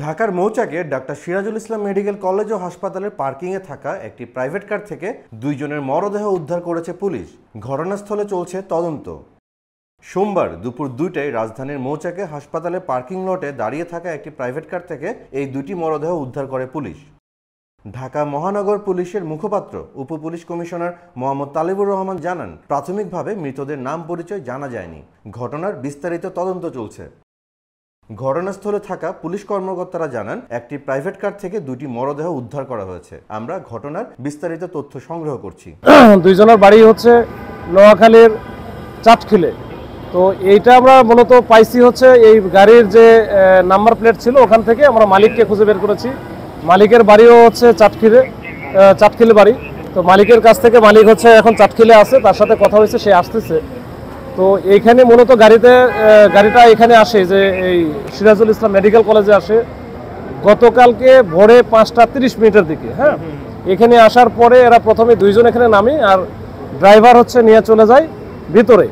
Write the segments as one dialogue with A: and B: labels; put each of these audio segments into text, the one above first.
A: ঢাকার মৌচাকে doctor Sirajul Islam medical college ও হাসপাতালের পার্কিংয়ে থাকা একটি প্রাইভেট কার থেকে দুইজনের মরদেহ উদ্ধার করেছে পুলিশ। ঘটনাস্থলে চলছে তদন্ত। সোমবার দুপুর 2টায় রাজধানীর মৌচাকে হাসপাতালে পার্কিং লটে দাঁড়িয়ে থাকা একটি প্রাইভেট কার থেকে এই দুটি মরদেহ উদ্ধার করে পুলিশ। ঢাকা মহানগর পুলিশের মুখপাত্র উপপুলিশ কমিশনার মোহাম্মদ তালিবুর রহমান জানান, প্রাথমিকভাবে মৃতদের নাম পরিচয় জানা যায়নি। ঘটনার বিস্তারিত তদন্ত চলছে। ঘটনাস্থলে থাকা পুলিশ কর্মকর্তারা জানান, একটি প্রাইভেট কার থেকে দুটি মরদেহ উদ্ধার করা হয়েছে। আমরা ঘটনার বিস্তারিত তথ্য সংগ্রহ করছি।
B: দুইজনের বাড়ি হচ্ছে নোয়াখালীর চাটখিলে। তো এইটা আমরা মূলত পাইছি হচ্ছে এই গাড়ির যে নাম্বার প্লেট ছিল ওখান থেকে আমরা মালিককে খুঁজে বের করেছি। মালিকের বাড়িও হচ্ছে চাটখিলে বাড়ি। তো মালিকের কাছ থেকে মালিক হচ্ছে এখন চাটখিলে আছে, তার সাথে কথা হয়েছে, সে আসতেছে। তো এইখানে মূলত গাড়িটা এখানে আসে যে এই সিরাজুল ইসলাম মেডিকেল কলেজে আসে গতকালকে ভোরে 5টা 30 মিনিটের দিকে। হ্যাঁ, এখানে আসার পরে এরা প্রথমে দুইজন এখানে নামে, আর ড্রাইভার হচ্ছে নিয়ে চলে যায় ভিতরে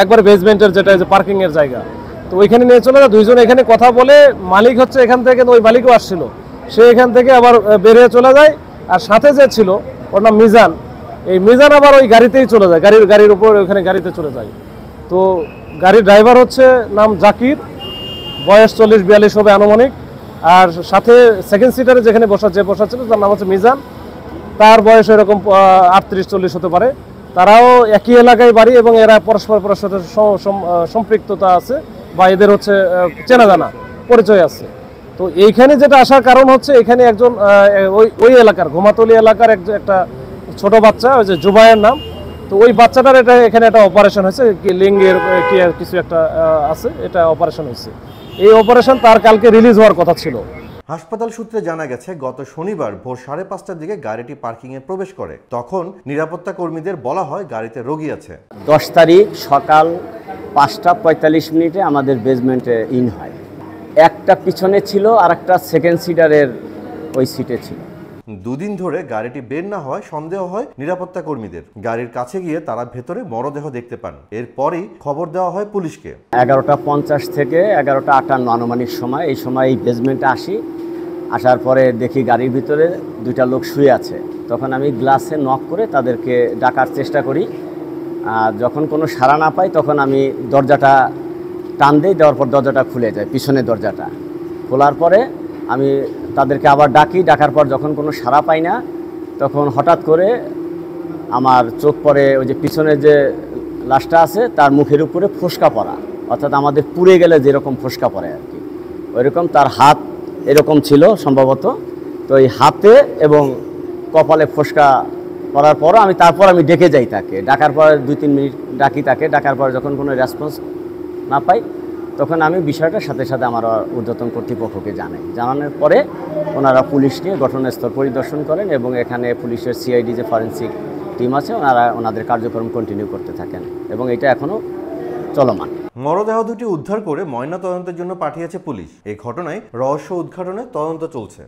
B: একবার বেসমেন্টের যেটা যে পার্কিং এর জায়গা। তো ওইখানে নিয়ে চলে যায়, দুইজন এখানে কথা বলে মালিক হচ্ছে এখান থেকে, ওই মালিকও আসছিল, সে এখান থেকে আবার বেরিয়ে চলে যায়। আর সাথে যে ছিল ওর নাম মিজান, এই মিজান আবার ওই গাড়িতেই চলে যায়, গাড়ির উপর ওখানে গাড়িতে চলে যায়। তো গাড়ির ড্রাইভার হচ্ছে নাম জাকির, বয়স 40-42 হবে আনুমানিক। আর সাথে সেকেন্ড সিটারে যেখানে বসা ছিল তার নাম হচ্ছে মিজান, তার বয়স এরকম 38-40 হতে পারে। তারাও একই এলাকায় বাড়ি এবং এরা পরস্পরের সাথে সম্পৃক্ততা আছে বা এদের হচ্ছে চেনা জানা পরিচয় আছে। তো এইখানে যেটা আসার কারণ হচ্ছে এখানে একজন ওই এলাকার ঘুমাতলি এলাকার একটা ছোট বাচ্চা, ওই যে জুবাইয়ের নাম, তো ওই বাচ্চাটার এখানে একটা অপারেশন হয়েছে, লিঙ্গের কি কিছু একটা আছে, এটা অপারেশন হয়েছে। এই অপারেশন তার কালকে রিলিজ হওয়ার কথা ছিল।
A: হাসপাতাল সূত্রে জানা গেছে, গত শনিবার ভোর 5:30টার দিকে গাড়িটি পার্কিংয়ে প্রবেশ করে। তখন নিরাপত্তা কর্মীদের বলা হয় গাড়িতে রোগী আছে।
C: 10 তারিখ সকাল 5টা 45 মিনিটে আমাদের বেসমেন্টে ইন হয়। একটা পিছনে ছিল আর একটা সেকেন্ড সিটারের ওই সিটে ছিল।
A: দুদিন ধরে গাড়িটি বের না হয় সন্দেহ হয় নিরাপত্তা কর্মীদের। গাড়ির কাছে গিয়ে তারা ভেতরে মরদেহ দেখতে পান। এরপরই খবর দেওয়া হয় পুলিশকে।
C: 11টা 50 থেকে 11টা 58 আনুমানিক সময়, এই সময় এই বেসমেন্টে আসার পরে দেখি গাড়ির ভিতরে দুইটা লোক শুয়ে আছে। তখন আমি গ্লাসে নক করে তাদেরকে ডাকার চেষ্টা করি। যখন কোনো সাড়া না পাই তখন আমি দরজাটা টান দেওয়ার পর দরজাটা খুলে যায়, পিছনের দরজাটা খোলার পরে আমি তাদেরকে আবার ডাকার পর যখন কোনো সাড়া পাই না, তখন হঠাৎ করে আমার চোখ পড়ে ওই যে পিছনের যে লাশটা আছে তার মুখের উপরে ফোসকা পড়া, অর্থাৎ আমাদের পুড়ে গেলে যেরকম ফোসকা পড়ে আর কি, ওইরকম তার হাত এরকম ছিল সম্ভবত। তো এই হাতে এবং কপালে ফোসকা পড়ার পরও তারপর আমি ডেকে যাই তাকে। ডাকার পর 2-3 মিনিট ডাকি তাকে। ডাকার পর যখন কোনো রেসপন্স না পাই তখন আমি বিষয়টা সাথে সাথে আমার ঊর্ধ্বতন কর্তৃপক্ষকে জানানোর পরে ওনারা পুলিশ নিয়ে ঘটনাস্থল পরিদর্শন করেন এবং এখানে পুলিশের সিআইডি যে ফরেন্সিক টিম আছে ওনাদের কার্যক্রম কন্টিনিউ করতে থাকেন এবং এটা এখনও চলমান।
A: মরদেহ দুটি উদ্ধার করে ময়নাতদন্তের জন্য পাঠিয়েছে পুলিশ। এই ঘটনায় রহস্য উদ্ঘাটনে তদন্ত চলছে।